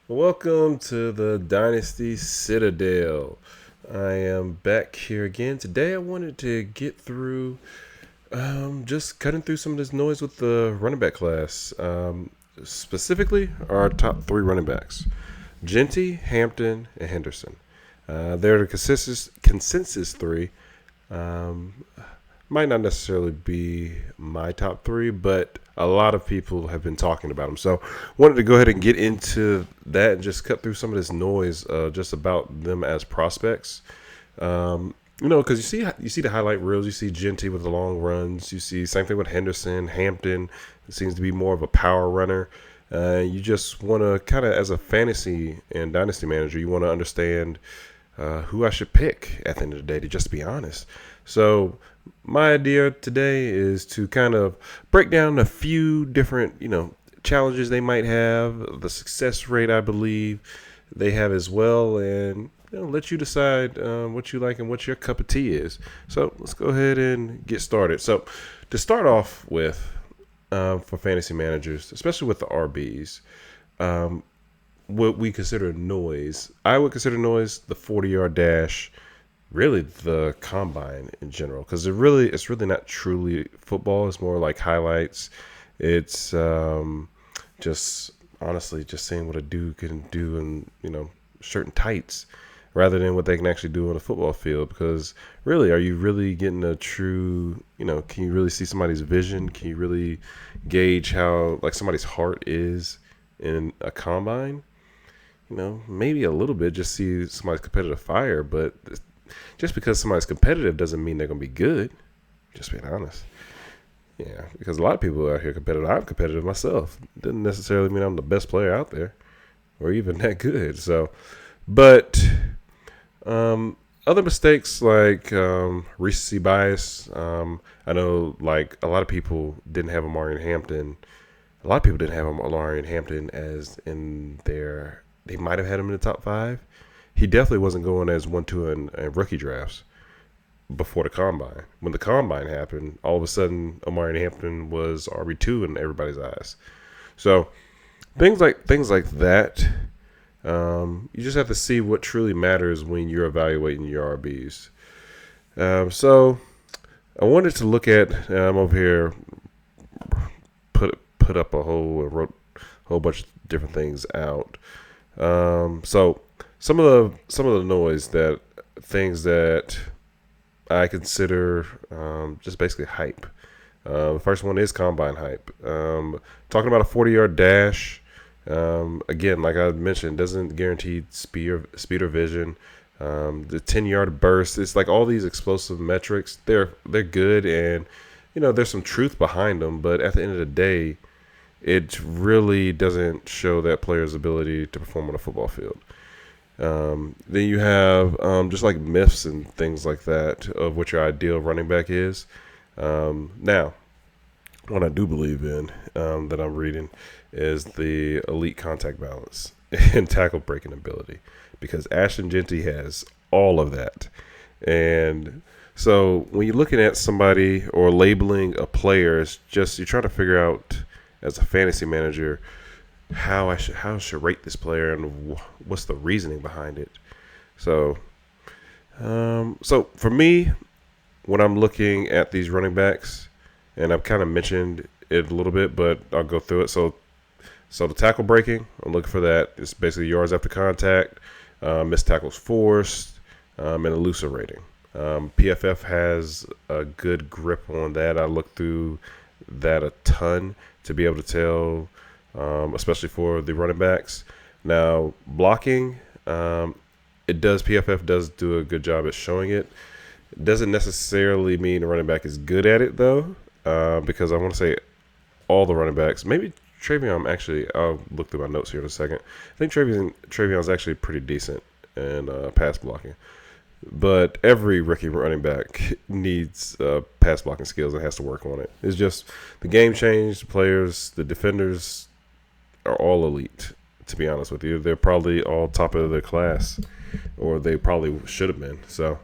Welcome to the Dynasty Citadel. I am back here again. Today I wanted to get through just cutting through some of this noise with the running back class. Specifically, our top three running backs Jeanty, Hampton, and Henderson. They're the consensus three. Um, might not necessarily be my top three, but a lot of people have been talking about them. So wanted to go ahead and get into that and just cut through some of this noise just about them as prospects. Because you see the highlight reels, you see Jeanty with the long runs, you see same thing with Henderson, Hampton. It seems to be more of a power runner. You just want to kind of, as a fantasy and dynasty manager, you want to understand who I should pick at the end of the day, to just be honest. So my idea today is to kind of break down a few different, challenges they might have, the success rate I believe they have as well, and let you decide what you like and what your cup of tea is. So let's go ahead and get started. So to start off with, for fantasy managers, especially with the RBs, what we consider noise, I would consider noise the 40-yard dash, really the combine in general, because it's really not truly football. It's more like highlights. It's just honestly just seeing what a dude can do in shirt and tights, rather than what they can actually do on a football field. Because really, are you really getting a true, can you really see somebody's vision? Can you really gauge how like somebody's heart is in a combine? Maybe a little bit, just see somebody's competitive fire, but just because somebody's competitive doesn't mean they're going to be good. Just being honest. Yeah, because a lot of people out here competitive. I'm competitive myself. Doesn't necessarily mean I'm the best player out there or even that good. So, but other mistakes like recency bias. I know like a lot of people didn't have Omarion Hampton. A lot of people didn't have Omarion Hampton as in their. They might have had him in the top 5. He definitely wasn't going as 1-2 in rookie drafts before the combine. When the combine happened, all of a sudden Omarion Hampton was RB2 in everybody's eyes. So things like that. You just have to see what truly matters when you're evaluating your RBs. So I wanted to look at. I'm over here put up wrote a whole bunch of different things out. So some of the noise that things that I consider just basically hype. The first one is combine hype. Talking about a 40-yard dash. Again, like I mentioned, doesn't guarantee speed or vision. The 10-yard burst. It's like all these explosive metrics. They're good, and there's some truth behind them. But at the end of the day, it really doesn't show that player's ability to perform on a football field. Then you have just like myths and things like that of what your ideal running back is. Now, what I do believe in that I'm reading is the elite contact balance and tackle breaking ability, because Ashton Jeanty has all of that. And so when you're looking at somebody or labeling a player, it's just you're trying to figure out as a fantasy manager how I should rate this player and what's the reasoning behind it. So for me, when I'm looking at these running backs, and I've kind of mentioned it a little bit, but I'll go through it. So the tackle breaking, I'm looking for that. It's basically yards after contact, missed tackles forced, and elusive rating. PFF has a good grip on that. I look through that a ton to be able to tell, especially for the running backs. Now, blocking, PFF does do a good job at showing it. It doesn't necessarily mean the running back is good at it, though, because I want to say all the running backs, maybe TreVeyon, actually, I'll look through my notes here in a second. I think TreVeyon's actually pretty decent in pass blocking. But every rookie running back needs pass blocking skills and has to work on it. It's just the game changed. The players, the defenders are all elite, to be honest with you. They're probably all top of their class, or they probably should have been. So,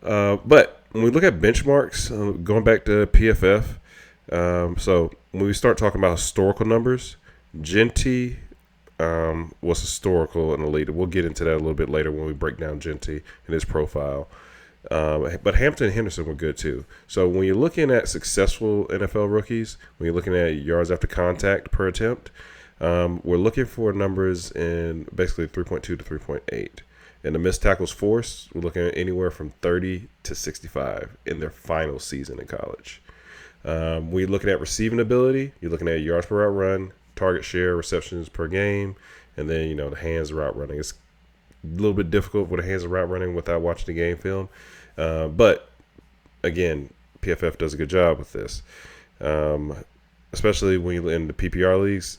but when we look at benchmarks, going back to PFF, so when we start talking about historical numbers, Jeanty was historical and elite. We'll get into that a little bit later when we break down Jeanty and his profile. But Hampton and Henderson were good too. So when you're looking at successful NFL rookies, when you're looking at yards after contact per attempt, we're looking for numbers in basically 3.2 to 3.8. And the missed tackles forced, we're looking at anywhere from 30 to 65 in their final season in college. When you're looking at receiving ability, you're looking at yards per route run, target share, receptions per game, and then, the hands route running. It's a little bit difficult with the hands route running without watching the game film. But, again, PFF does a good job with this, especially when you're in the PPR leagues.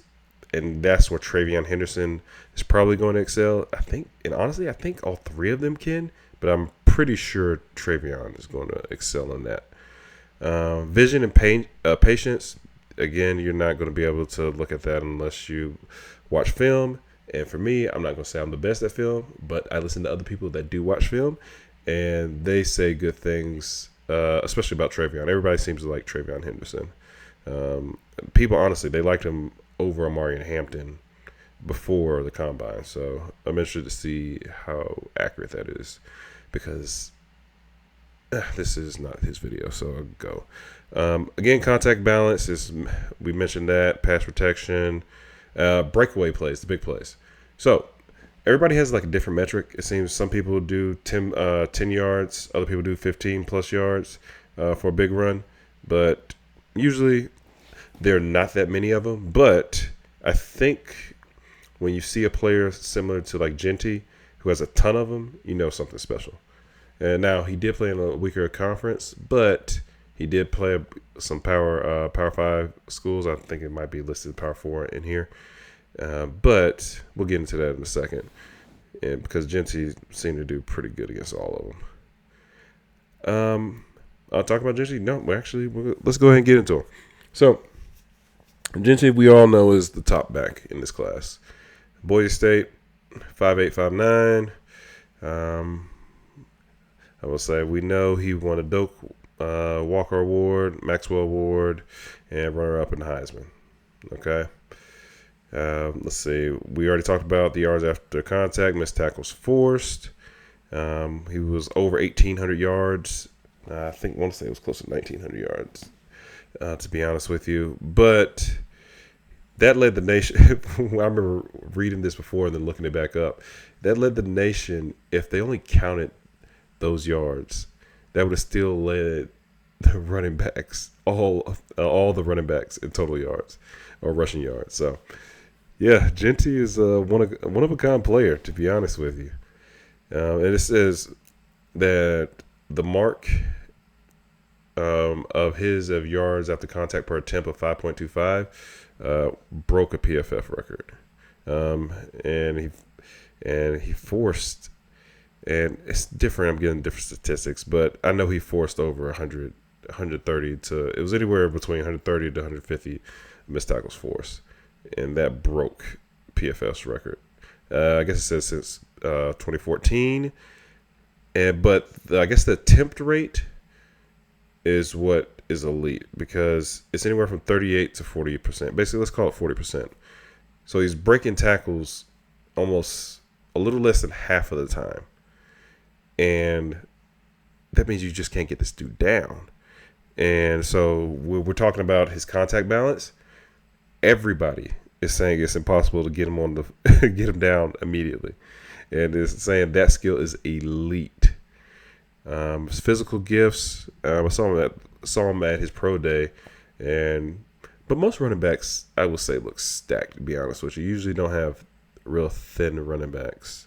And that's where TreVeyon Henderson is probably going to excel. I think all three of them can, but I'm pretty sure TreVeyon is going to excel in that. Vision and patience, again, you're not going to be able to look at that unless you watch film. And for me, I'm not going to say I'm the best at film, but I listen to other people that do watch film, and they say good things, especially about TreVeyon. Everybody seems to like TreVeyon Henderson. People, honestly, they liked him over Omarion Hampton before the combine. So I'm interested to see how accurate that is, because this is not his video, so I'll go. Again, contact balance we mentioned that, pass protection, breakaway plays, the big plays. So everybody has like a different metric. It seems some people do 10 yards, other people do 15 plus yards for a big run, but usually there are not that many of them. But I think when you see a player similar to like Jeanty, who has a ton of them, something special. And now he did play in a weaker conference, but he did play some Power 5 schools. I think it might be listed Power 4 in here. But we'll get into that in a second. And because Jeanty seemed to do pretty good against all of them. I'll talk about Jeanty. No, let's go ahead and get into him. So, Jeanty, we all know, is the top back in this class. Boise State, 5'8", 5'9". I will say we know he won a Doak Walker Award, Maxwell Award, and runner-up in the Heisman. Okay. Let's see. We already talked about the yards after contact, missed tackles forced. He was over 1,800 yards. I want to say it was close to 1,900 yards, to be honest with you. But that led the nation. I remember reading this before and then looking it back up. That led the nation, if they only counted those yards, that would have still led the running backs, all the running backs in total yards or rushing yards. So, yeah, Jeanty is a one of a kind player, to be honest with you. And it says that the mark of yards after contact per attempt of 5.25 broke a PFF record, and he forced. And it's different. I'm getting different statistics, but I know he forced over 130 to. It was anywhere between 130 to 150 missed tackles forced, and that broke PFF's record. I guess it says since 2014, but I guess the attempt rate is what is elite, because it's anywhere from 38 to 40%. Basically, let's call it 40%. So he's breaking tackles almost a little less than half of the time. And that means you just can't get this dude down. And so we're talking about his contact balance. Everybody is saying it's impossible to get him get him down immediately, and it's saying that skill is elite. His physical gifts. I saw him at his pro day, but most running backs, I would say, look stacked. To be honest with you, usually don't have real thin running backs.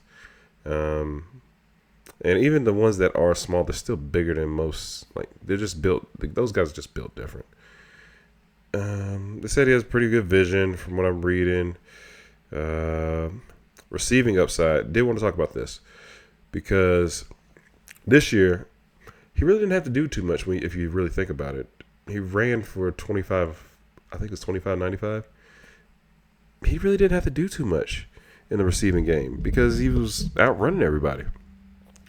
And even the ones that are small, they're still bigger than most. Like, they're just built. Those guys are just built different. They said he has pretty good vision from what I'm reading. Receiving upside. Did want to talk about this because this year he really didn't have to do too much if you really think about it. He ran for 25. I think it was 25.95. He really didn't have to do too much in the receiving game because he was outrunning everybody.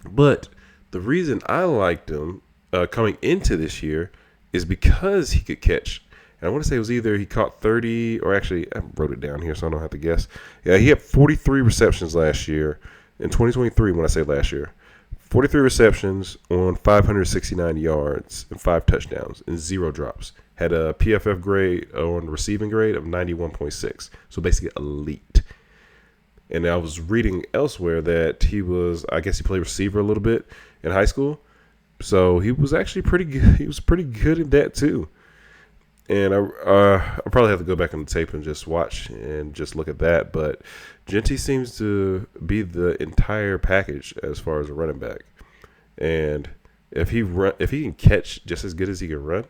But the reason I liked him coming into this year is because he could catch And I want to say it was either he caught 30 or actually I wrote it down here so I don't have to guess. Yeah, he had 43 receptions last year in 2023. When I say last year, 43 receptions on 569 yards and 5 touchdowns and 0 drops. Had a PFF grade on receiving grade of 91.6. So basically elite. And I was reading elsewhere that I guess he played receiver a little bit in high school. So he was actually pretty good. He was pretty good at that too. And I'll probably have to go back on the tape and just watch and just look at that. But Jeanty seems to be the entire package as far as a running back. And if he can catch just as good as he can run,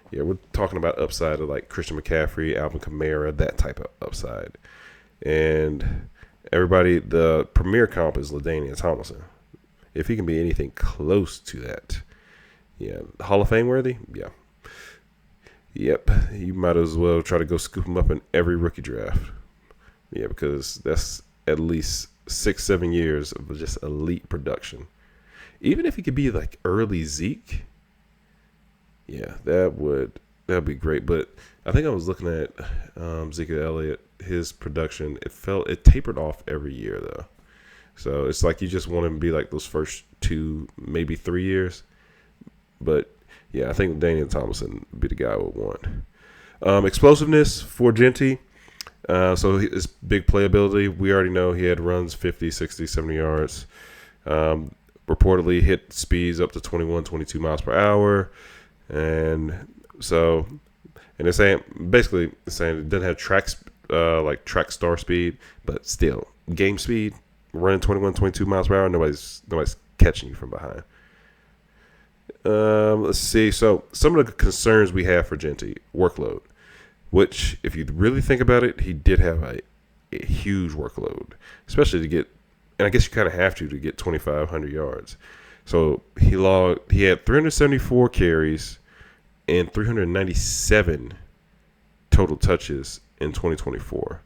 yeah, we're talking about upside of like Christian McCaffrey, Alvin Kamara, that type of upside. And everybody, the premier comp is LaDainian Tomlinson. If he can be anything close to that, yeah, Hall of Fame worthy, yeah. Yep, you might as well try to go scoop him up in every rookie draft. Yeah, because that's at least 6-7 years of just elite production. Even if he could be like early Zeke, yeah, that'd be great. But I think I was looking at Zeke Elliott, his production. It tapered off every year though. So it's like you just want him to be like those first 2, maybe 3 years. But yeah, I think Daniel Thompson would be the guy I would want. Explosiveness for Jeanty. So his big playability. We already know he had runs 50, 60, 70 yards. Reportedly hit speeds up to 21, 22 miles per hour. And they're saying it doesn't have like track star speed, but still game speed, running 21, 22 miles per hour. Nobody's catching you from behind. Let's see. So some of the concerns we have for Jeanty, workload, which if you really think about it, he did have a huge workload, especially to get, and I guess you kind of have to get 2,500 yards. So he had 374 carries and 397 total touches in 2024.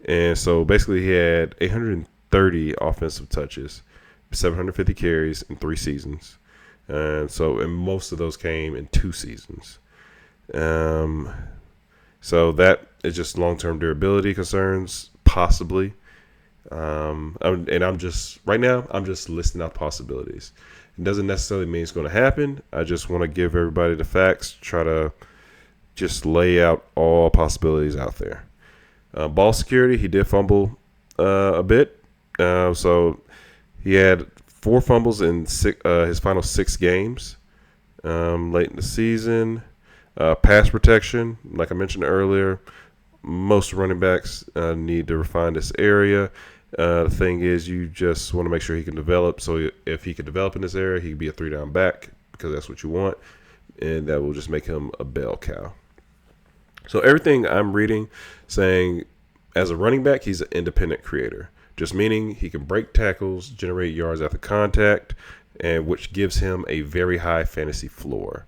And so basically he had 830 offensive touches, 750 carries in 3 seasons. And most of those came in 2 seasons. So that is just long-term durability concerns, possibly. I'm just listing out possibilities. It doesn't necessarily mean it's going to happen. I just want to give everybody the facts, try to just lay out all possibilities out there. Ball security, he did fumble a bit. So he had 4 fumbles in his final 6 games late in the season. Pass protection, like I mentioned earlier, most running backs need to refine this area. The thing is, you just want to make sure he can develop. So if he can develop in this area, he can be a 3-down back because that's what you want. And that will just make him a bell cow. So everything I'm reading saying as a running back, he's an independent creator. Just meaning he can break tackles, generate yards after contact, and which gives him a very high fantasy floor.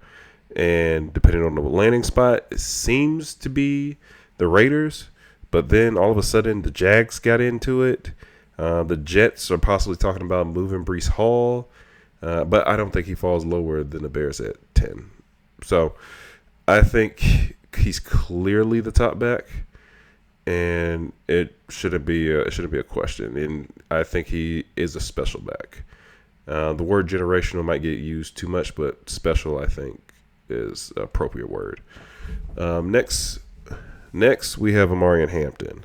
And depending on the landing spot, it seems to be the Raiders. But then all of a sudden, the Jags got into it. The Jets are possibly talking about moving Breece Hall. But I don't think he falls lower than the Bears at 10. So I think he's clearly the top back. And it shouldn't be a question. And I think he is a special back. The word generational might get used too much, but special, I think, is an appropriate word. Next, we have Omarion Hampton.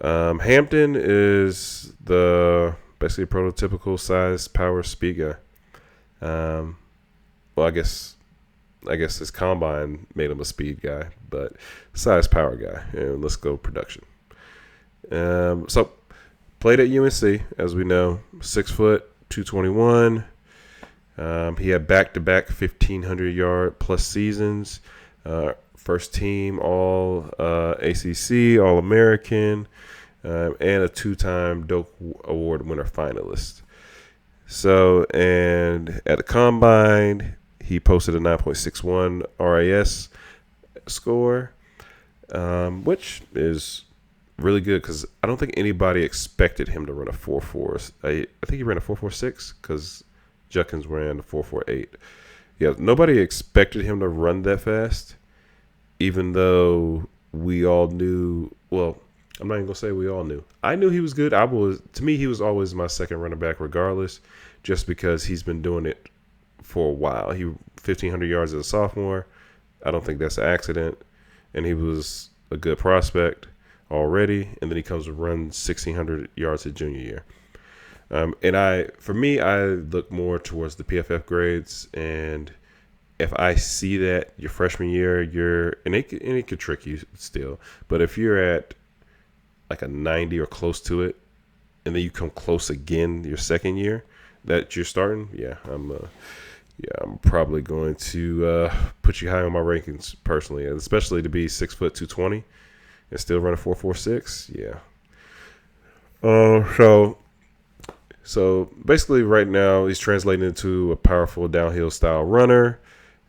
Hampton is basically prototypical size, power, speed guy. Well, I guess his combine made him a speed guy, but size, power guy. And let's go production. So played at UNC, as we know, 6 foot, 221. He had back-to-back 1,500-yard plus seasons. First team All ACC, All American, and a 2-time Doak Award winner finalist. So, and at the combine, he posted a 9.61 RAS score, which is really good because I don't think anybody expected him to run a 4.4. I think he ran a 4.46 because Judkins ran a 4.48. Yeah, nobody expected him to run that fast. even though we all knew, well, I'm not even gonna say we all knew. I knew he was good. To me, he was always my second running back, regardless, just because he's been doing it for a while. He 1,500 yards as a sophomore. I don't think that's an accident, and he was a good prospect already. And then he comes to run 1,600 yards his junior year. For me, I look more towards the PFF grades, and if I see that your freshman year, it could trick you still, but if you're at like a 90 or close to it, and then you come close again your second year that you're starting, I'm probably going to put you high on my rankings personally, especially to be 6 foot 220 and still run a 4.46. Yeah. So basically, right now he's translating into a powerful downhill style runner,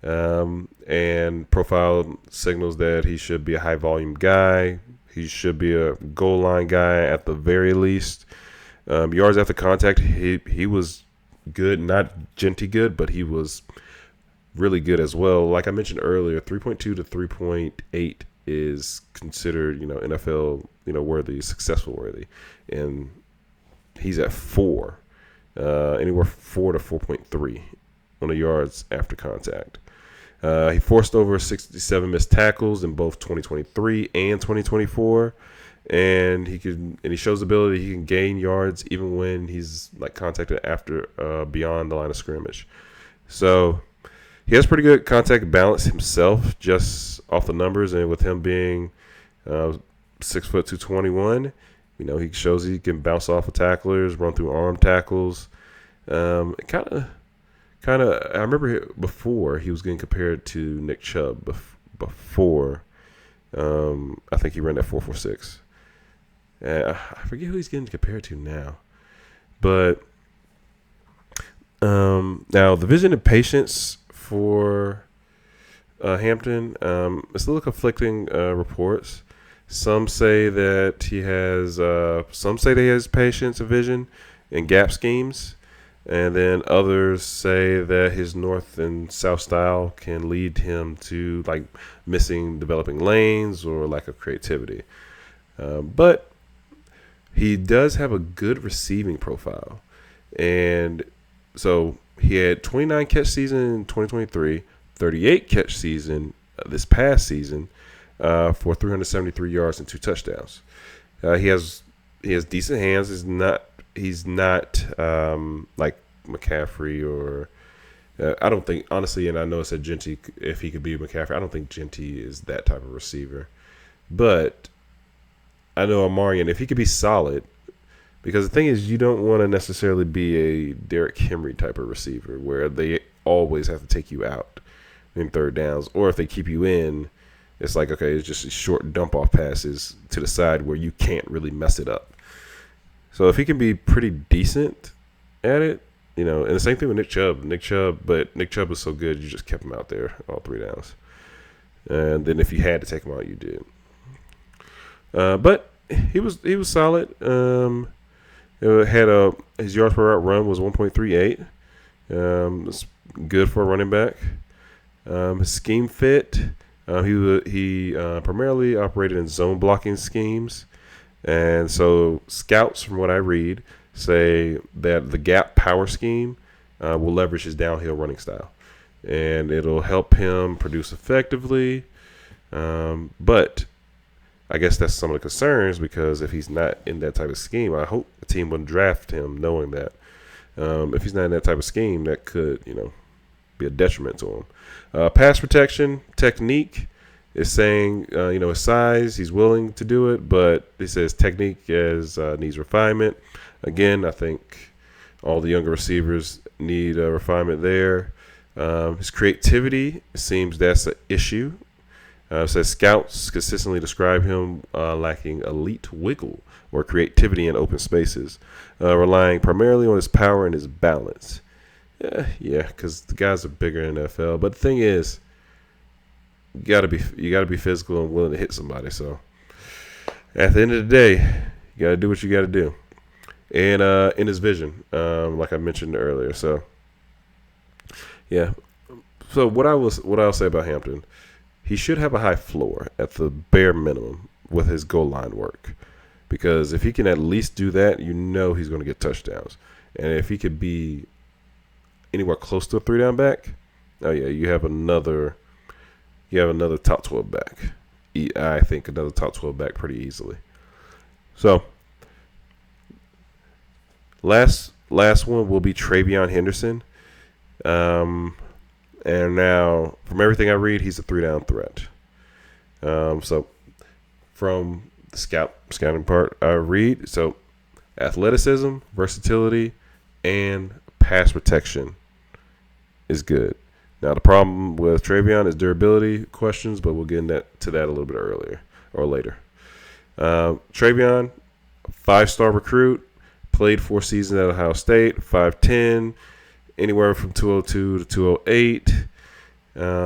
and profile signals that he should be a high volume guy. He should be a goal line guy at the very least. Yards after contact, he was good, not Jeanty good, but he was really good as well. Like I mentioned earlier, 3.2 to 3.8 is considered, NFL, worthy, successful worthy, and he's at 4, anywhere 4 to 4.3 on the yards after contact. He forced over 67 missed tackles in both 2023 and 2024, and he shows ability. He can gain yards even when he's like contacted after beyond the line of scrimmage. So he has pretty good contact balance himself, just off the numbers, and with him being 6 foot 221, he shows he can bounce off of tacklers, run through arm tackles. Kind of, I remember before he was getting compared to Nick Chubb. Before, I think he ran that 4.46. I forget who he's getting compared to now, but now the vision and patience for Hampton, it's a little conflicting reports. Some say that he has patience and vision in gap schemes. And then others say that his north and south style can lead him to like missing developing lanes or lack of creativity. But he does have a good receiving profile. And so he had 29 catch season in 2023, 38 catch season this past season for 373 yards and 2 touchdowns. He has decent hands. He's not like McCaffrey or I don't think, honestly, and I know it said Jeanty, if he could be McCaffrey, I don't think Jeanty is that type of receiver. But I know Omarion, if he could be solid, because the thing is, you don't want to necessarily be a Derrick Henry type of receiver where they always have to take you out in third downs, or if they keep you in, it's like, okay, it's just short dump-off passes to the side where you can't really mess it up. So if he can be pretty decent at it, and the same thing with Nick Chubb. But Nick Chubb was so good, you just kept him out there all 3 downs. And then if you had to take him out, you did. But he was solid. His yards per route run was 1.38. It's good for a running back. His scheme fit. He primarily operated in zone blocking schemes. And so scouts, from what I read, say that the gap power scheme will leverage his downhill running style. And it'll help him produce effectively. But I guess that's some of the concerns, because if he's not in that type of scheme, I hope the team wouldn't draft him knowing that. If he's not in that type of scheme, that could, be a detriment to him. Pass protection, technique. Is saying, his size, he's willing to do it, but he says technique needs refinement. Again, I think all the younger receivers need refinement there. His creativity, it seems that's an issue. Says scouts consistently describe him lacking elite wiggle or creativity in open spaces, relying primarily on his power and his balance. Yeah, because the guys are bigger in the NFL. But the thing is, you gotta be physical and willing to hit somebody. So at the end of the day, you gotta do what you gotta do. And in his vision, like I mentioned earlier. So yeah. So what I'll say about Hampton, he should have a high floor at the bare minimum with his goal line work. Because if he can at least do that, you know he's going to get touchdowns. And if he could be anywhere close to a 3-down back, oh yeah, you have another top 12 back. I think another top 12 back pretty easily. So last one will be TreVeyon Henderson. And now, from everything I read, he's a 3-down threat. So from the scouting part I read, so athleticism, versatility, and pass protection is good. Now, the problem with TreVeyon is durability questions, but we'll get into that a little bit earlier or later. TreVeyon, 5-star recruit, played 4 seasons at Ohio State, 5'10", anywhere from 202 to 208.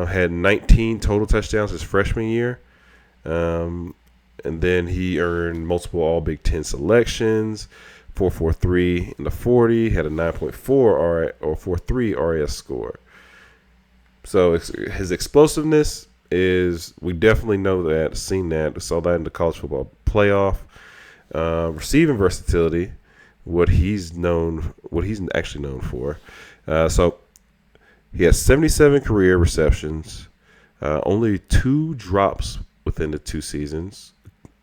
Had 19 total touchdowns his freshman year. And then he earned multiple All Big Ten selections, 4.43 in the 40, had a 9.4 or 4.3 RAS score. So his explosiveness is, we definitely know that, seen that, we saw that in the college football playoff. Receiving versatility, what he's actually known for. So he has 77 career receptions, only 2 drops within the 2 seasons,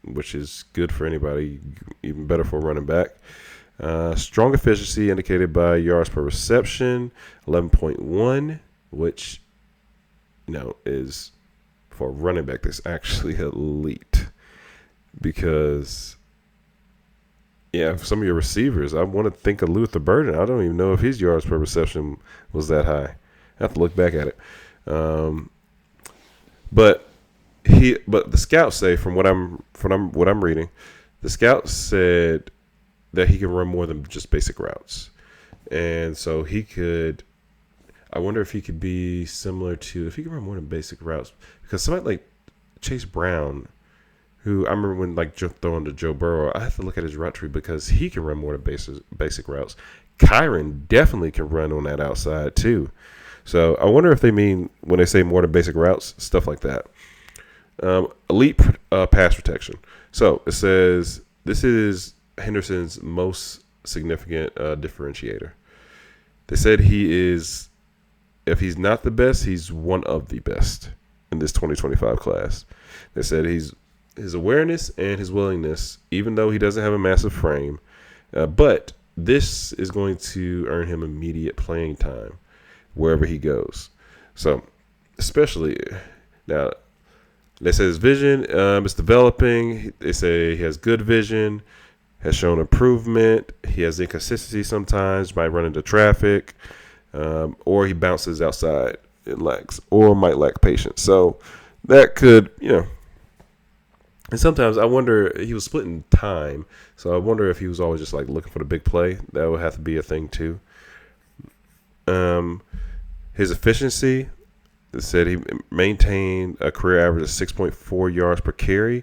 which is good for anybody, even better for a running back. Strong efficiency indicated by yards per reception, 11.1, which is for a running back that's actually elite. Because for some of your receivers, I want to think of Luther Burden. I don't even know if his yards per reception was that high. I have to look back at it. But the scouts say, from what I'm reading, the scouts said that he can run more than just basic routes, and so he could. I wonder if he could be similar to, if he can run more than basic routes, because somebody like Chase Brown, who I remember when throwing to Joe Burrow, I have to look at his route tree because he can run more than basic routes. Kyron definitely can run on that outside too. So I wonder if they mean, when they say more than basic routes, stuff like that. Elite pass protection. So it says this is Henderson's most significant differentiator. They said he is, if he's not the best, he's one of the best in this 2025 class. They said his awareness and his willingness, even though he doesn't have a massive frame, but this is going to earn him immediate playing time wherever he goes. So, especially now, they say his vision is developing. They say he has good vision, has shown improvement. He has inconsistency sometimes, might run into traffic, or he bounces outside and lacks, or might lack patience. So that could, and sometimes I wonder, he was splitting time, so I wonder if he was always just looking for the big play. That would have to be a thing too. His efficiency, it said he maintained a career average of 6.4 yards per carry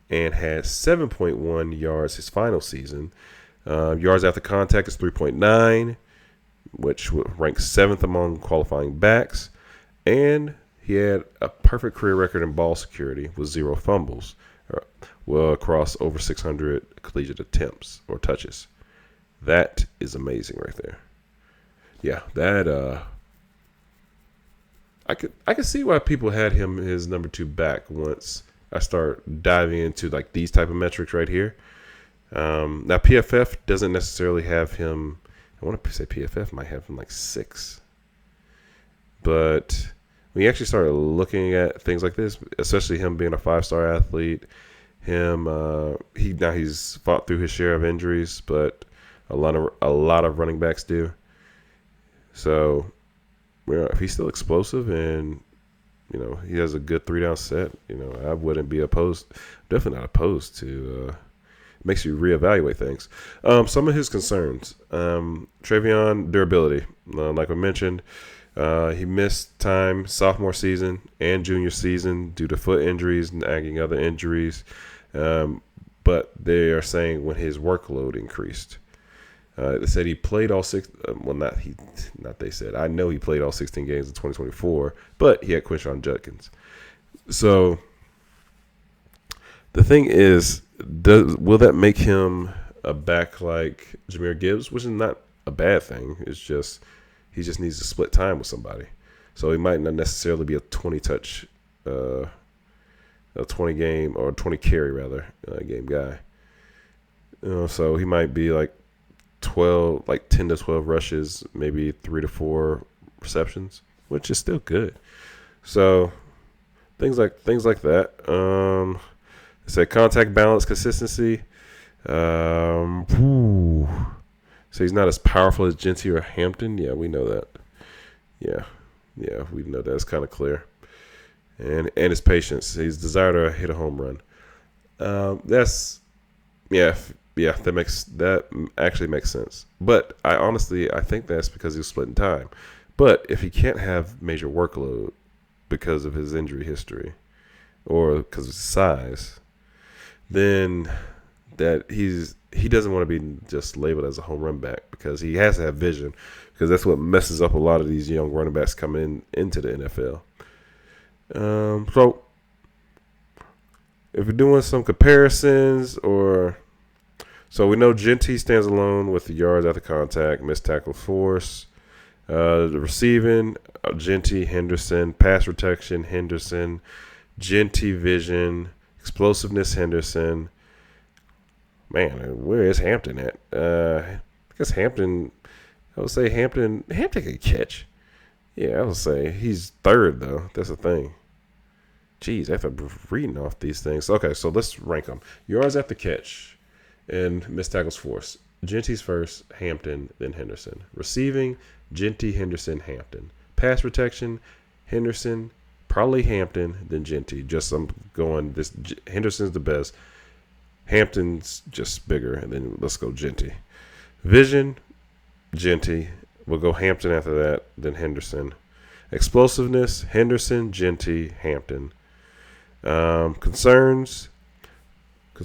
and had 7.1 yards his final season. Yards after contact is 3.9, which ranks 7th among qualifying backs. And he had a perfect career record in ball security with 0 fumbles, across over 600 collegiate attempts or touches. That is amazing right there. Yeah, that I could see why people had him his number 2 back once I start diving into these type of metrics right here. Now PFF doesn't necessarily have him. I want to say PFF might have him 6, but when you actually started looking at things like this, especially him being a 5-star athlete, he's fought through his share of injuries, but a lot of running backs do. So, if he's still explosive and he has a good 3-down set, I wouldn't be opposed. Definitely not opposed to. It makes you reevaluate things. Some of his concerns: TreVeyon durability, like I mentioned. He missed time sophomore season and junior season due to foot injuries and nagging other injuries. But they are saying when his workload increased. They said he played all 6. Not they said. I know he played all 16 games in 2024, but he had Quinshon Judkins. So the thing is, will that make him a back like Jahmyr Gibbs, which is not a bad thing. It's just he just needs to split time with somebody. So he might not necessarily be a 20 touch, a 20 game or 20 carry rather game guy. So he might be like 12, like 10 to 12 rushes, maybe 3 to 4 receptions, which is still good. So things like that. It's a contact balance consistency. So he's not as powerful as Jeanty or Hampton. Yeah, we know that. Yeah, we know that. It's kind of clear. And his patience. His desire to hit a home run. That actually makes sense. But I think that's because he was splitting time. But if he can't have major workload because of his injury history or because of his size, then that he doesn't want to be just labeled as a home run back because he has to have vision, because that's what messes up a lot of these young running backs coming into the NFL. So if we're doing some comparisons, so we know Jeanty stands alone with the yards after contact, missed tackle force, the receiving, Jeanty, Henderson, pass protection, Henderson, Jeanty, vision, explosiveness, Henderson. Man, where is Hampton at? I guess Hampton. I would say Hampton can catch. Yeah, I would say he's third though. That's the thing. Jeez, after reading off these things. Okay, so let's rank them. Yards after catch and missed tackles force. Jeanty's first, Hampton, then Henderson. Receiving, Jeanty, Henderson, Hampton. Pass protection, Henderson, probably Hampton, then Jeanty. Just I'm going this. Henderson's the best. Hampton's just bigger, and then let's go Jeanty. Vision, Jeanty. We'll go Hampton after that, then Henderson. Explosiveness, Henderson, Jeanty, Hampton. Concerns would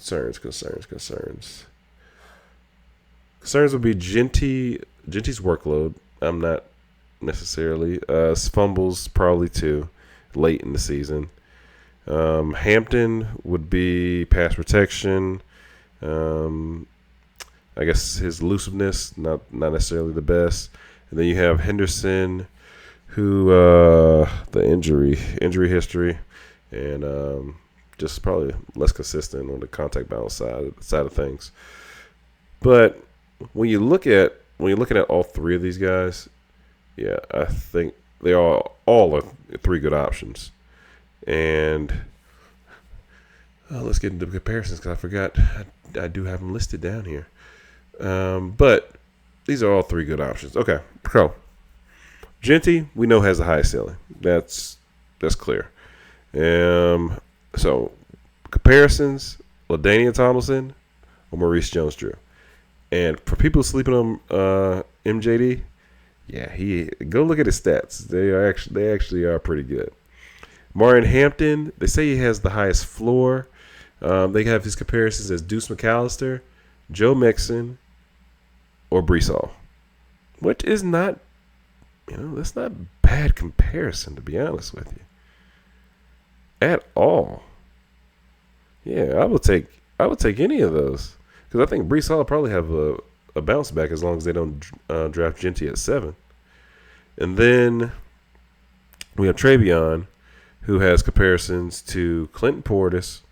be Jeanty's workload. I'm not necessarily. Fumbles probably too, late in the season. Hampton would be pass protection. I guess his elusiveness, not necessarily the best. And then you have Henderson, who the injury history, and just probably less consistent on the contact balance side of things. But when you're looking at all three of these guys, yeah, I think they all are three good options. And let's get into the comparisons, because I forgot I do have them listed down here. But these are all three good options. Okay, so Jeanty, we know, has the highest ceiling. That's clear. So comparisons: LaDainian Tomlinson or Maurice Jones-Drew. And for people sleeping on MJD, yeah, go look at his stats. They actually are pretty good. Omarion Hampton, they say he has the highest floor. They have his comparisons as Deuce McAllister, Joe Mixon, or Breece Hall, which is not, that's not bad comparison, to be honest with you, at all. Yeah, I would take any of those, because I think Breece Hall will probably have a bounce back as long as they don't draft Jeanty at 7. And then we have TreVeyon, who has comparisons to Clinton Portis,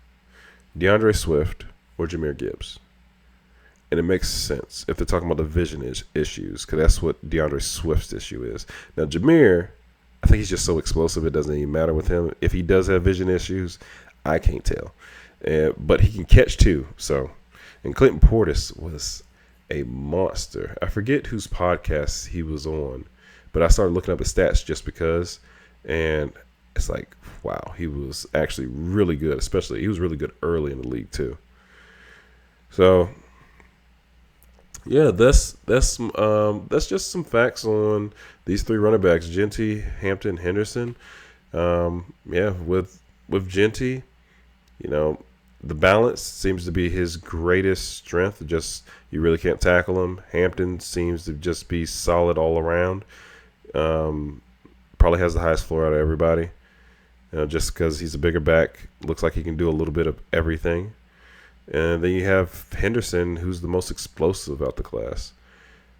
DeAndre Swift, or Jahmyr Gibbs. And it makes sense if they're talking about the vision issues, because that's what DeAndre Swift's issue is. Now, Jahmyr, I think he's just so explosive, it doesn't even matter with him. If he does have vision issues, I can't tell. But he can catch too. So, and Clinton Portis was a monster. I forget whose podcast he was on, but I started looking up his stats just because, and it's like, wow, he was actually really good. Especially, he was really good early in the league too. So, yeah, that's just some facts on these three running backs: Jeanty, Hampton, Henderson. With Jeanty, the balance seems to be his greatest strength. Just, you really can't tackle him. Hampton seems to just be solid all around. Probably has the highest floor out of everybody. just because he's a bigger back, looks like he can do a little bit of everything. And then you have Henderson, who's the most explosive out the class.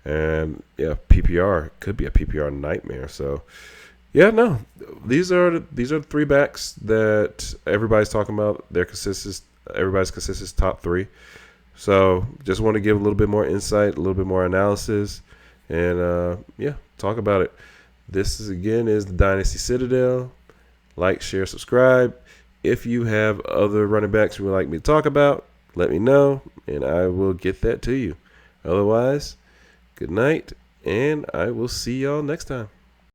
And yeah, PPR could be a PPR nightmare. So yeah, no, these are the three backs that everybody's talking about. They're consistent. Everybody's consistent top three. So just want to give a little bit more insight, a little bit more analysis, and yeah, talk about it. This is the Dynasty Citadel. Like, share, subscribe. If you have other running backs you would like me to talk about, let me know, and I will get that to you. Otherwise, good night, and I will see y'all next time.